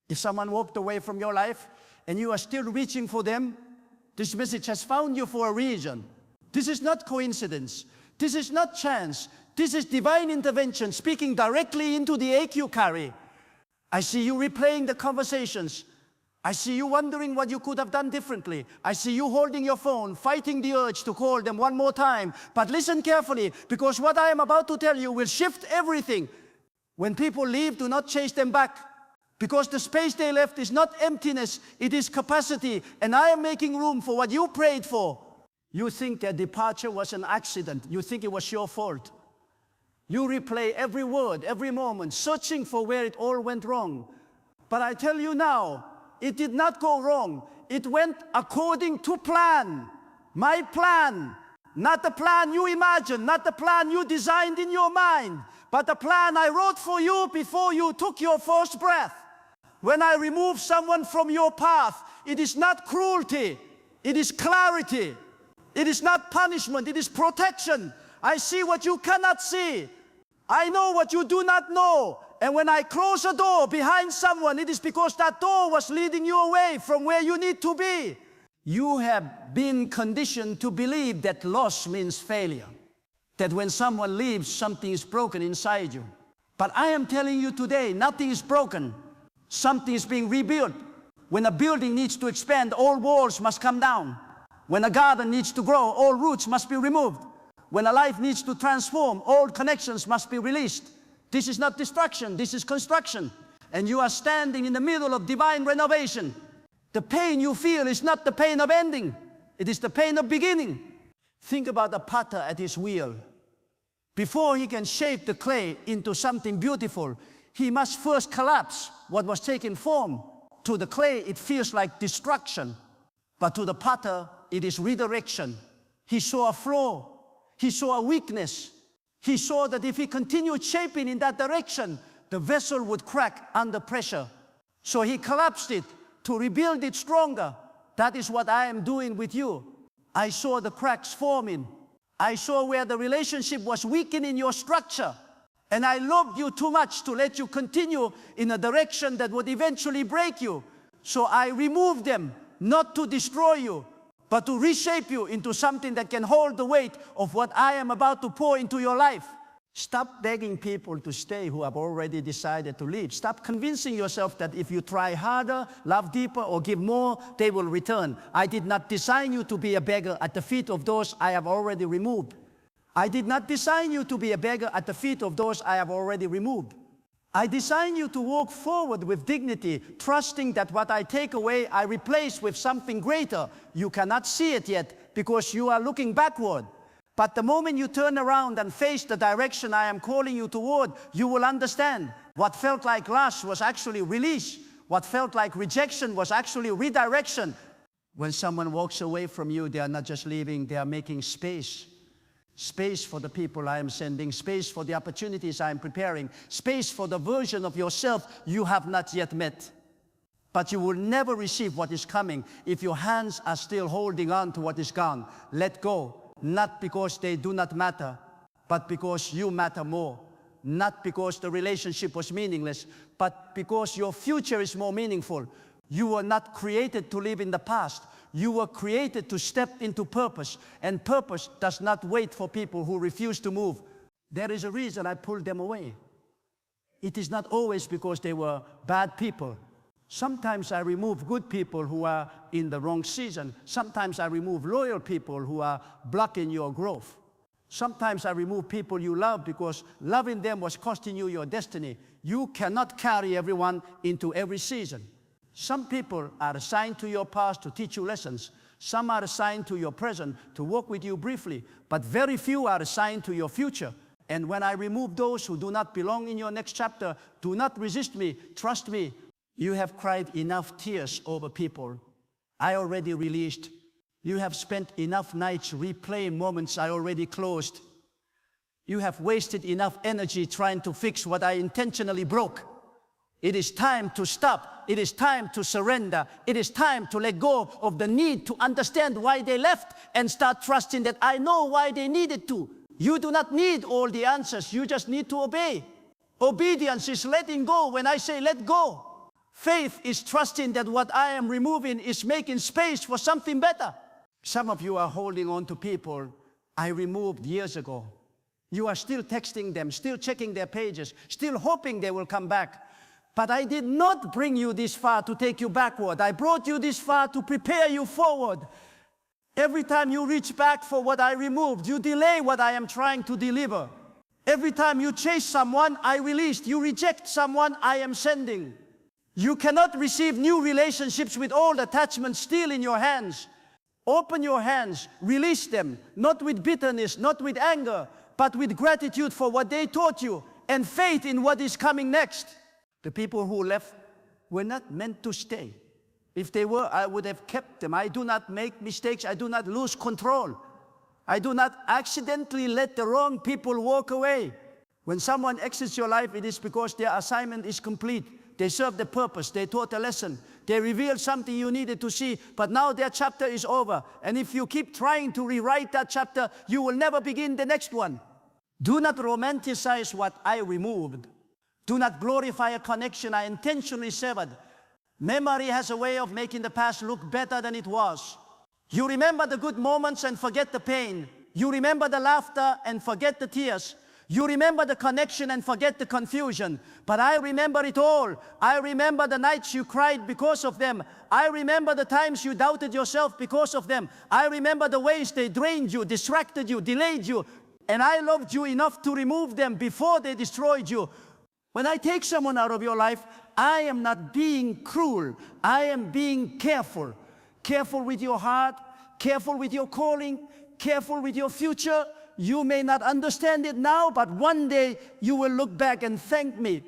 If someone walked away from your life and you are still reaching for them, this message has found you for a reason. This is not coincidence. This is not chance. This is divine intervention speaking directly into the ache you carry. I see you replaying the conversations. I see you wondering what you could have done differently. I see you holding your phone, fighting the urge to call them one more time. But listen carefully, because what I am about to tell you will shift everything. When people leave, do not chase them back. Because the space they left is not emptiness, it is capacity. And I am making room for what you prayed for. You think their departure was an accident. You think it was your fault. You replay every word, every moment, searching for where it all went wrong. But I tell you now, it did not go wrong. It went according to plan. My plan. Not the plan you imagined, not the plan you designed in your mind, but the plan I wrote for you before you took your first breath. When I remove someone from your path, it is not cruelty, it is clarity. It is not punishment, it is protection. I see what you cannot see. I know what you do not know. And when I close a door behind someone, it is because that door was leading you away from where you need to be. You have been conditioned to believe that loss means failure. That when someone leaves, something is broken inside you. But I am telling you today, nothing is broken. Something is being rebuilt. When a building needs to expand, all walls must come down. When a garden needs to grow, all roots must be removed. When a life needs to transform, all connections must be released. This is not destruction, this is construction. And you are standing in the middle of divine renovation. The pain you feel is not the pain of ending. It is the pain of beginning. Think about a potter at his wheel. Before he can shape the clay into something beautiful, he must first collapse what was taking form. To the clay, it feels like destruction. But to the potter, it is redirection. He saw a flaw. He saw a weakness. He saw that if he continued shaping in that direction, the vessel would crack under pressure. So he collapsed it to rebuild it stronger. That is what I am doing with you. I saw the cracks forming. I saw where the relationship was weakening your structure. And I loved you too much to let you continue in a direction that would eventually break you. So I removed them, not to destroy you, but to reshape you into something that can hold the weight of what I am about to pour into your life. Stop begging people to stay who have already decided to leave. Stop convincing yourself that if you try harder, love deeper, or give more, they will return. I did not design you to be a beggar at the feet of those I have already removed. I did not design you to be a beggar at the feet of those I have already removed. I designed you to walk forward with dignity, trusting that what I take away, I replace with something greater. You cannot see it yet because you are looking backward. But the moment you turn around and face the direction I am calling you toward, you will understand what felt like loss was actually release. What felt like rejection was actually redirection. When someone walks away from you, they are not just leaving, they are making space. Space for the people I am sending, space for the opportunities I am preparing, space for the version of yourself you have not yet met. But you will never receive what is coming if your hands are still holding on to what is gone. Let go, not because they do not matter, but because you matter more. Not because the relationship was meaningless, but because your future is more meaningful. You were not created to live in the past. You were created to step into purpose, and purpose does not wait for people who refuse to move. There is a reason I pulled them away. It is not always because they were bad people. Sometimes I remove good people who are in the wrong season. Sometimes I remove loyal people who are blocking your growth. Sometimes I remove people you love because loving them was costing you your destiny. You cannot carry everyone into every season. Some people are assigned to your past to teach you lessons. Some are assigned to your present to walk with you briefly, but very few are assigned to your future. And when I remove those who do not belong in your next chapter, do not resist me, trust me. You have cried enough tears over people I already released. You have spent enough nights replaying moments I already closed. You have wasted enough energy trying to fix what I intentionally broke. It is time to stop. It is time to surrender. It is time to let go of the need to understand why they left and start trusting that I know why they needed to. You do not need all the answers. You just need to obey. Obedience is letting go when I say let go. Faith is trusting that what I am removing is making space for something better. Some of you are holding on to people I removed years ago. You are still texting them, still checking their pages, still hoping they will come back. But I did not bring you this far to take you backward. I brought you this far to prepare you forward. Every time you reach back for what I removed, you delay what I am trying to deliver. Every time you chase someone, I released. You reject someone, I am sending. You cannot receive new relationships with old attachments still in your hands. Open your hands, release them, not with bitterness, not with anger, but with gratitude for what they taught you and faith in what is coming next. The people who left were not meant to stay. If they were, I would have kept them. I do not make mistakes. I do not lose control. I do not accidentally let the wrong people walk away. When someone exits your life, it is because their assignment is complete. They served the purpose. They taught a lesson. They revealed something you needed to see, but now their chapter is over. And if you keep trying to rewrite that chapter, you will never begin the next one. Do not romanticize what I removed. Do not glorify a connection I intentionally severed. Memory has a way of making the past look better than it was. You remember the good moments and forget the pain. You remember the laughter and forget the tears. You remember the connection and forget the confusion. But I remember it all. I remember the nights you cried because of them. I remember the times you doubted yourself because of them. I remember the ways they drained you, distracted you, delayed you. And I loved you enough to remove them before they destroyed you. When I take someone out of your life, I am not being cruel. I am being careful. Careful with your heart, careful with your calling, careful with your future. You may not understand it now, but one day you will look back and thank me.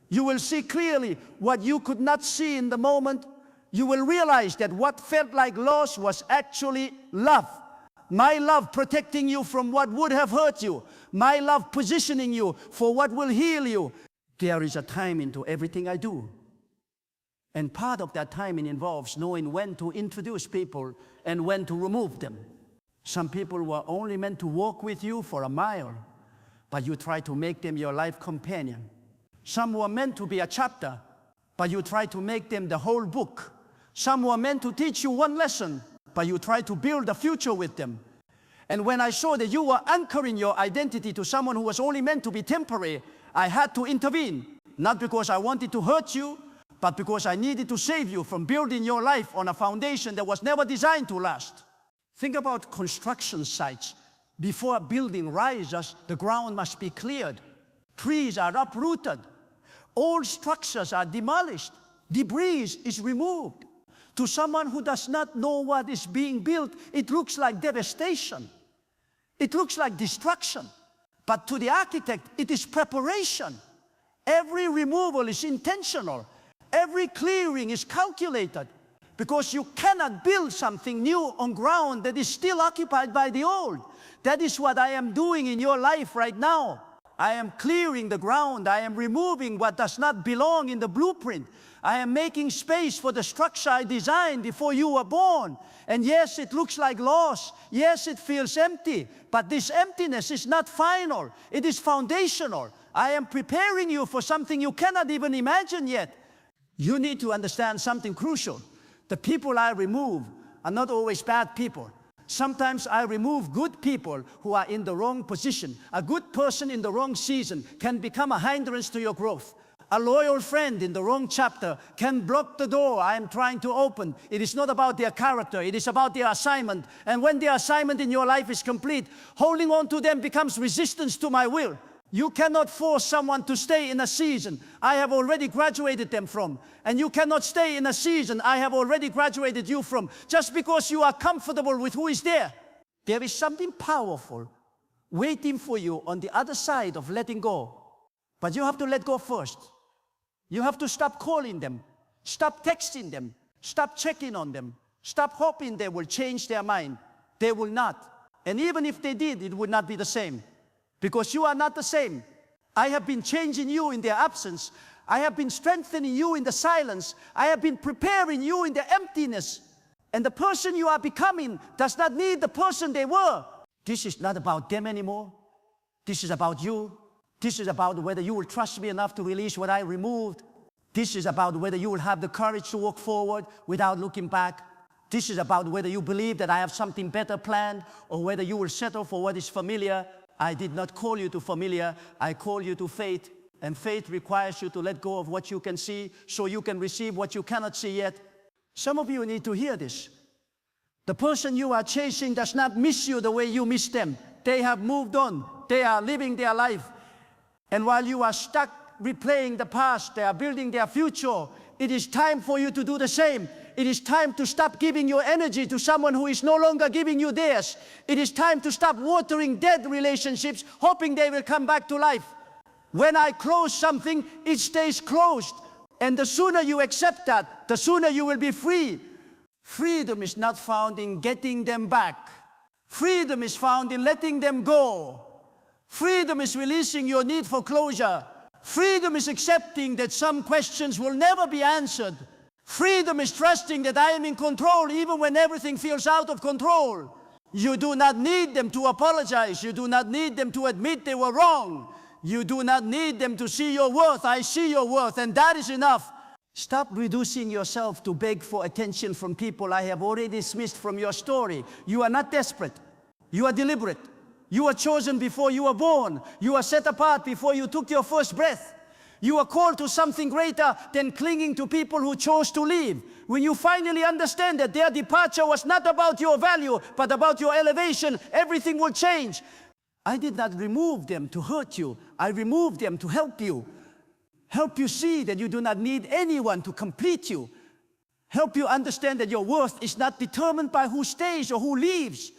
You will see clearly what you could not see in the moment. You will realize that what felt like loss was actually love. My love protecting you from what would have hurt you. My love positioning you for what will heal you. There is a timing to everything I do. And part of that timing involves knowing when to introduce people and when to remove them. Some people were only meant to walk with you for a mile, but you try to make them your life companion. Some were meant to be a chapter, but you try to make them the whole book. Some were meant to teach you one lesson, but you try to build a future with them. And when I saw that you were anchoring your identity to someone who was only meant to be temporary, I had to intervene, not because I wanted to hurt you, but because I needed to save you from building your life on a foundation that was never designed to last. Think about construction sites. Before a building rises, the ground must be cleared. Trees are uprooted. Old structures are demolished. Debris is removed. To someone who does not know what is being built, it looks like devastation. It looks like destruction. But to the architect, it is preparation. Every removal is intentional. Every clearing is calculated. Because you cannot build something new on ground that is still occupied by the old. That is what I am doing in your life right now. I am clearing the ground. I am removing what does not belong in the blueprint. I am making space for the structure I designed before you were born. And yes, it looks like loss. Yes, it feels empty. But this emptiness is not final. It is foundational. I am preparing you for something you cannot even imagine yet. You need to understand something crucial. The people I remove are not always bad people. Sometimes I remove good people who are in the wrong position. A good person in the wrong season can become a hindrance to your growth. A loyal friend in the wrong chapter can block the door I am trying to open. It is not about their character, it is about their assignment. And when their assignment in your life is complete, holding on to them becomes resistance to my will. You cannot force someone to stay in a season I have already graduated them from. And you cannot stay in a season I have already graduated you from just because you are comfortable with who is there. There is something powerful waiting for you on the other side of letting go. But you have to let go first. You have to stop calling them, stop texting them, stop checking on them, stop hoping they will change their mind. They will not. And even if they did, it would not be the same. Because you are not the same. I have been changing you in their absence. I have been strengthening you in the silence. I have been preparing you in the emptiness. And the person you are becoming does not need the person they were. This is not about them anymore. This is about you. This is about whether you will trust me enough to release what I removed. This is about whether you will have the courage to walk forward without looking back. This is about whether you believe that I have something better planned or whether you will settle for what is familiar. I did not call you to familiar. I call you to faith. And faith requires you to let go of what you can see so you can receive what you cannot see yet. Some of you need to hear this. The person you are chasing does not miss you the way you miss them. They have moved on. They are living their life. And while you are stuck replaying the past, they are building their future. It is time for you to do the same. It is time to stop giving your energy to someone who is no longer giving you theirs. It is time to stop watering dead relationships, hoping they will come back to life. When I close something, it stays closed. And the sooner you accept that, the sooner you will be free. Freedom is not found in getting them back. Freedom is found in letting them go. Freedom is releasing your need for closure. Freedom is accepting that some questions will never be answered. Freedom is trusting that I am in control even when everything feels out of control. You do not need them to apologize. You do not need them to admit they were wrong. You do not need them to see your worth. I see your worth, and that is enough. Stop reducing yourself to beg for attention from people I have already dismissed from your story. You are not desperate. You are deliberate. You were chosen before you were born. You were set apart before you took your first breath. You are called to something greater than clinging to people who chose to leave. When you finally understand that their departure was not about your value, but about your elevation, everything will change. I did not remove them to hurt you. I removed them to help you. Help you see that you do not need anyone to complete you. Help you understand that your worth is not determined by who stays or who leaves.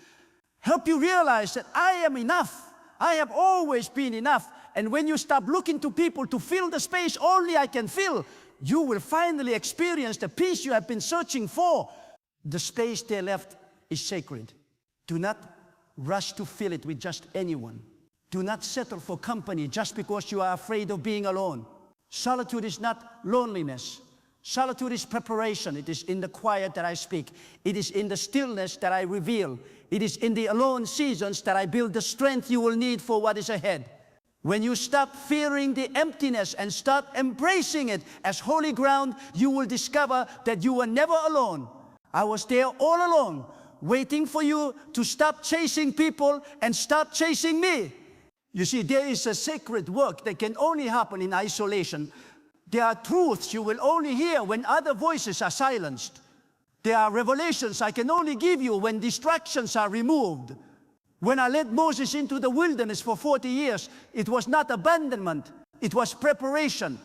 Help you realize that I am enough. I have always been enough. And when you stop looking to people to fill the space only I can fill, you will finally experience the peace you have been searching for. The space they left is sacred. Do not rush to fill it with just anyone. Do not settle for company just because you are afraid of being alone. Solitude is not loneliness. Solitude is preparation. It is in the quiet that I speak. It is in the stillness that I reveal. It is in the alone seasons that I build the strength you will need for what is ahead. When you stop fearing the emptiness and start embracing it as holy ground, you will discover that you were never alone. I was there all along, waiting for you to stop chasing people and start chasing me. You see, there is a sacred work that can only happen in isolation. There are truths you will only hear when other voices are silenced. There are revelations I can only give you when distractions are removed. When I led Moses into the wilderness for 40 years, it was not abandonment, it was preparation.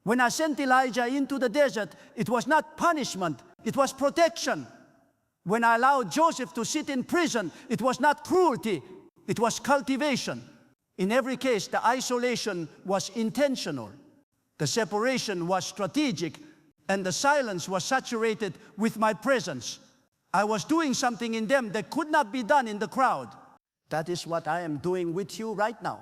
When I sent Elijah into the desert, it was not punishment, it was protection. When I allowed Joseph to sit in prison, it was not cruelty, it was cultivation. In every case, the isolation was intentional. The separation was strategic, and the silence was saturated with my presence. I was doing something in them that could not be done in the crowd. That is what I am doing with you right now.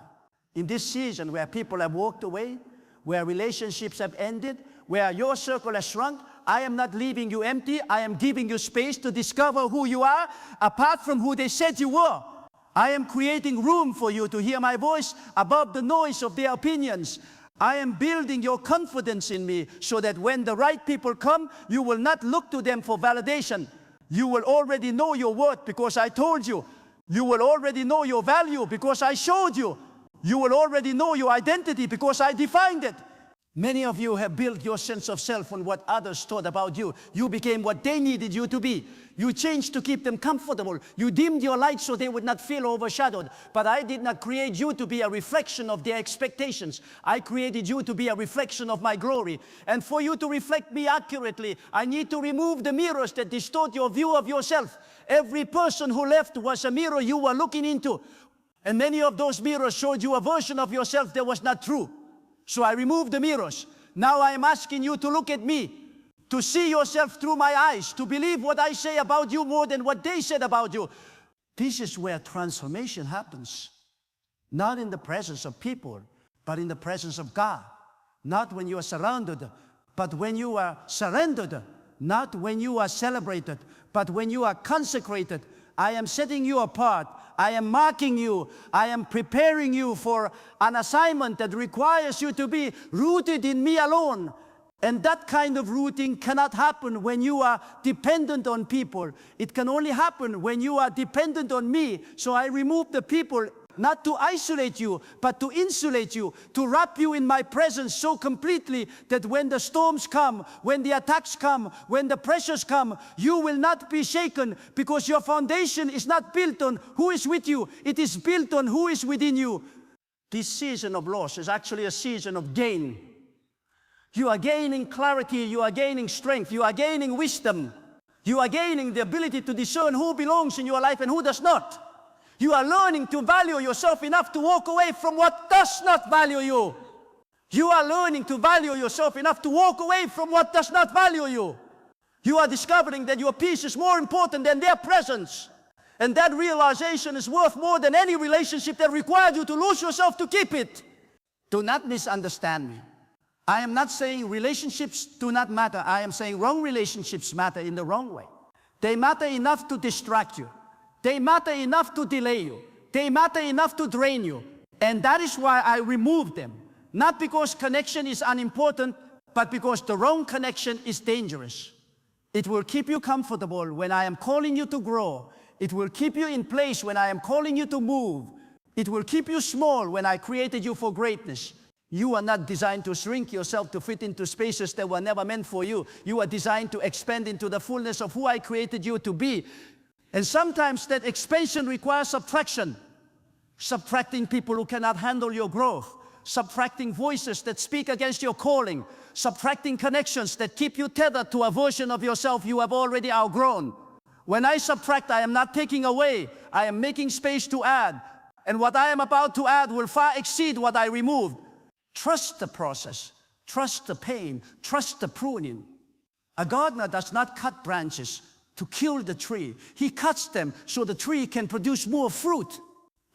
In this season where people have walked away, where relationships have ended, where your circle has shrunk, I am not leaving you empty. I am giving you space to discover who you are apart from who they said you were. I am creating room for you to hear my voice above the noise of their opinions. I am building your confidence in me so that when the right people come, you will not look to them for validation. You will already know your worth because I told you. You will already know your value because I showed you. You will already know your identity because I defined it. Many of you have built your sense of self on what others thought about you. You became what they needed you to be. You changed to keep them comfortable. You dimmed your light so they would not feel overshadowed. But I did not create you to be a reflection of their expectations. I created you to be a reflection of my glory. And for you to reflect me accurately, I need to remove the mirrors that distort your view of yourself. Every person who left was a mirror you were looking into. And many of those mirrors showed you a version of yourself that was not true. So I removed the mirrors. Now I am asking you to look at me, to see yourself through my eyes, to believe what I say about you more than what they said about you. This is where transformation happens. Not in the presence of people, but in the presence of God. Not when you are surrounded, but when you are surrendered. Not when you are celebrated, but when you are consecrated. I am setting you apart. I am marking you. I am preparing you for an assignment that requires you to be rooted in me alone. And that kind of rooting cannot happen when you are dependent on people. It can only happen when you are dependent on me. So I remove the people, not to isolate you, but to insulate you, to wrap you in my presence so completely that when the storms come, when the attacks come, when the pressures come, you will not be shaken, because your foundation is not built on who is with you. It is built on who is within you. This season of loss is actually a season of gain. You are gaining clarity, you are gaining strength, you are gaining wisdom. You are gaining the ability to discern who belongs in your life and who does not. You are learning to value yourself enough to walk away from what does not value you. You are learning to value yourself enough to walk away from what does not value you. You are discovering that your peace is more important than their presence. And that realization is worth more than any relationship that required you to lose yourself to keep it. Do not misunderstand me. I am not saying relationships do not matter. I am saying wrong relationships matter in the wrong way. They matter enough to distract you. They matter enough to delay you. They matter enough to drain you. And that is why I remove them. Not because connection is unimportant, but because the wrong connection is dangerous. It will keep you comfortable when I am calling you to grow. It will keep you in place when I am calling you to move. It will keep you small when I created you for greatness. You are not designed to shrink yourself to fit into spaces that were never meant for you. You are designed to expand into the fullness of who I created you to be. And sometimes that expansion requires subtraction. Subtracting people who cannot handle your growth. Subtracting voices that speak against your calling. Subtracting connections that keep you tethered to a version of yourself you have already outgrown. When I subtract, I am not taking away. I am making space to add. And what I am about to add will far exceed what I removed. Trust the process, trust the pain, trust the pruning. A gardener does not cut branches to kill the tree. He cuts them so the tree can produce more fruit.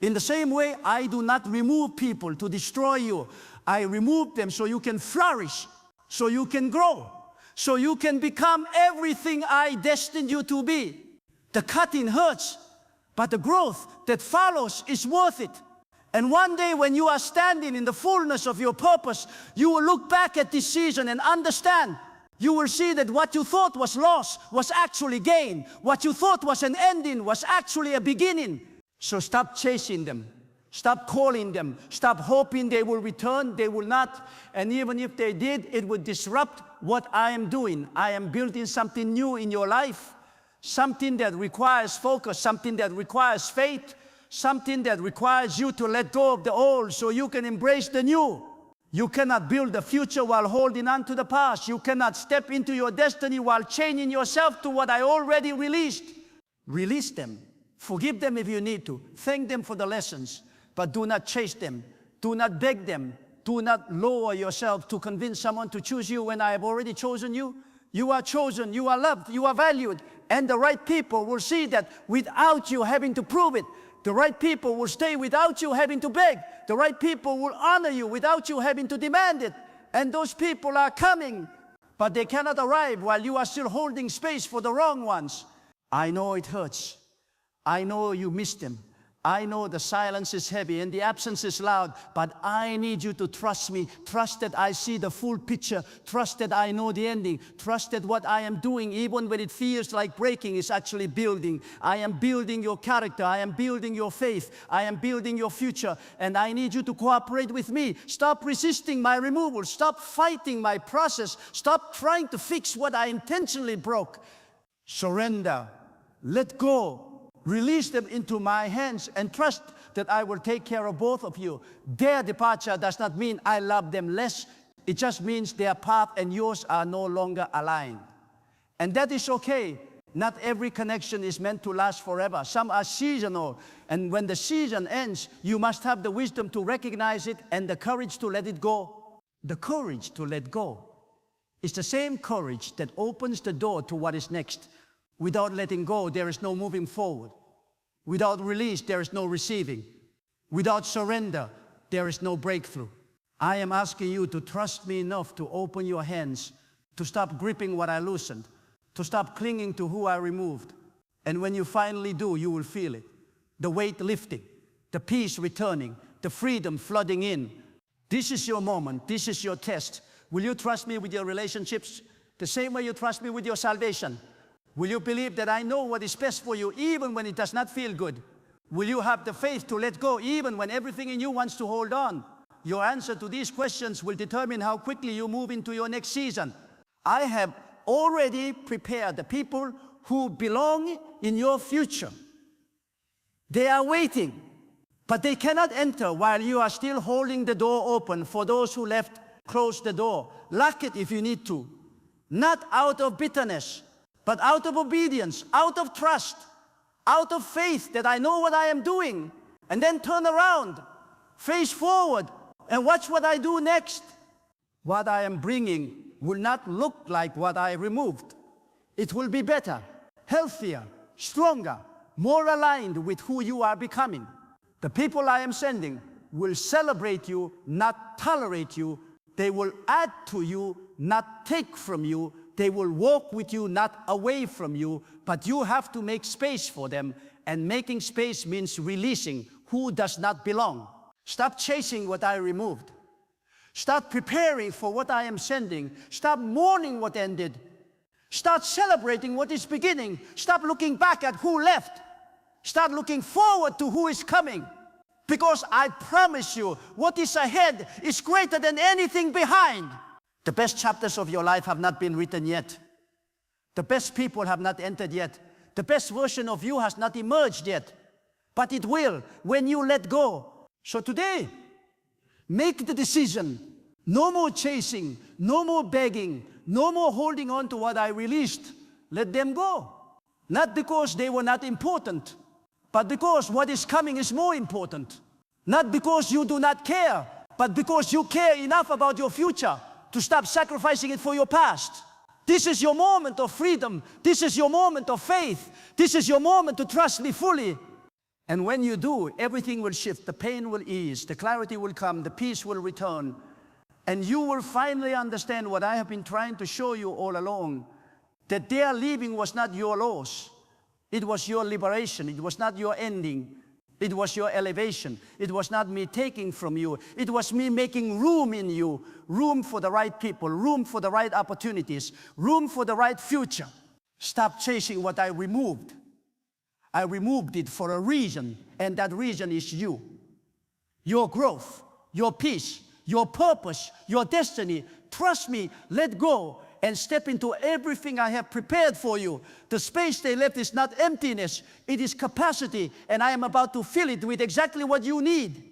In the same way, I do not remove people to destroy you. I remove them so you can flourish, so you can grow, so you can become everything I destined you to be. The cutting hurts, but the growth that follows is worth it. And one day when you are standing in the fullness of your purpose, you will look back at this season and understand. You will see that what you thought was loss was actually gain. What you thought was an ending was actually a beginning. So stop chasing them. Stop calling them. Stop hoping they will return. They will not. And even if they did, it would disrupt what I am doing. I am building something new in your life. Something that requires focus. Something that requires faith. Something that requires you to let go of the old so you can embrace the new. You cannot build the future while holding on to the past. You cannot step into your destiny while chaining yourself to what I already released. Release them. Forgive them if you need to. Thank them for the lessons. But do not chase them. Do not beg them. Do not lower yourself to convince someone to choose you when I have already chosen you. You are chosen. You are loved. You are valued. And the right people will see that without you having to prove it. The right people will stay without you having to beg. The right people will honor you without you having to demand it. And those people are coming, but they cannot arrive while you are still holding space for the wrong ones. I know it hurts. I know you miss them. I know the silence is heavy and the absence is loud, but I need you to trust me. Trust that I see the full picture. Trust that I know the ending. Trust that what I am doing, even when it feels like breaking, is actually building. I am building your character. I am building your faith. I am building your future. And I need you to cooperate with me. Stop resisting my removal. Stop fighting my process. Stop trying to fix what I intentionally broke. Surrender. Let go. Release them into my hands and trust that I will take care of both of you. Their departure does not mean I love them less. It just means their path and yours are no longer aligned. And that is okay. Not every connection is meant to last forever. Some are seasonal. And when the season ends, you must have the wisdom to recognize it and the courage to let it go. The courage to let go is the same courage that opens the door to what is next. Without letting go, there is no moving forward. Without release, there is no receiving. Without surrender, there is no breakthrough. I am asking you to trust me enough to open your hands, to stop gripping what I loosened, to stop clinging to who I removed. And when you finally do, you will feel it. The weight lifting, the peace returning, the freedom flooding in. This is your moment. This is your test. Will you trust me with your relationships the same way you trust me with your salvation? Will you believe that I know what is best for you even when it does not feel good? Will you have the faith to let go even when everything in you wants to hold on? Your answer to these questions will determine how quickly you move into your next season. I have already prepared the people who belong in your future. They are waiting, but they cannot enter while you are still holding the door open. For those who left, close the door. Lock it if you need to. Not out of bitterness, but out of obedience, out of trust, out of faith that I know what I am doing. And then turn around, face forward, and watch what I do next. What I am bringing will not look like what I removed. It will be better, healthier, stronger, more aligned with who you are becoming. The people I am sending will celebrate you, not tolerate you. They will add to you, not take from you. They will walk with you, not away from you. But you have to make space for them. And making space means releasing who does not belong. Stop chasing what I removed. Start preparing for what I am sending. Stop mourning what ended. Start celebrating what is beginning. Stop looking back at who left. Start looking forward to who is coming. Because I promise you, what is ahead is greater than anything behind. The best chapters of your life have not been written yet. The best people have not entered yet. The best version of you has not emerged yet. But it will when you let go. So today, make the decision. No more chasing, no more begging, no more holding on to what I released. Let them go. Not because they were not important, but because what is coming is more important. Not because you do not care, but because you care enough about your future to stop sacrificing it for your past. This is your moment of freedom. This is your moment of faith. This is your moment to trust me fully. And when you do, everything will shift. The pain will ease. The clarity will come. The peace will return. And you will finally understand what I have been trying to show you all along, that their leaving was not your loss. It was your liberation. It was not your ending. It was your elevation. It was not me taking from you. It was me making room in you, room for the right people, room for the right opportunities, room for the right future. Stop chasing what I removed. I removed it for a reason, and that reason is you. Your growth, your peace, your purpose, your destiny. Trust me, let go, and step into everything I have prepared for you. The space they left is not emptiness, it is capacity, and I am about to fill it with exactly what you need.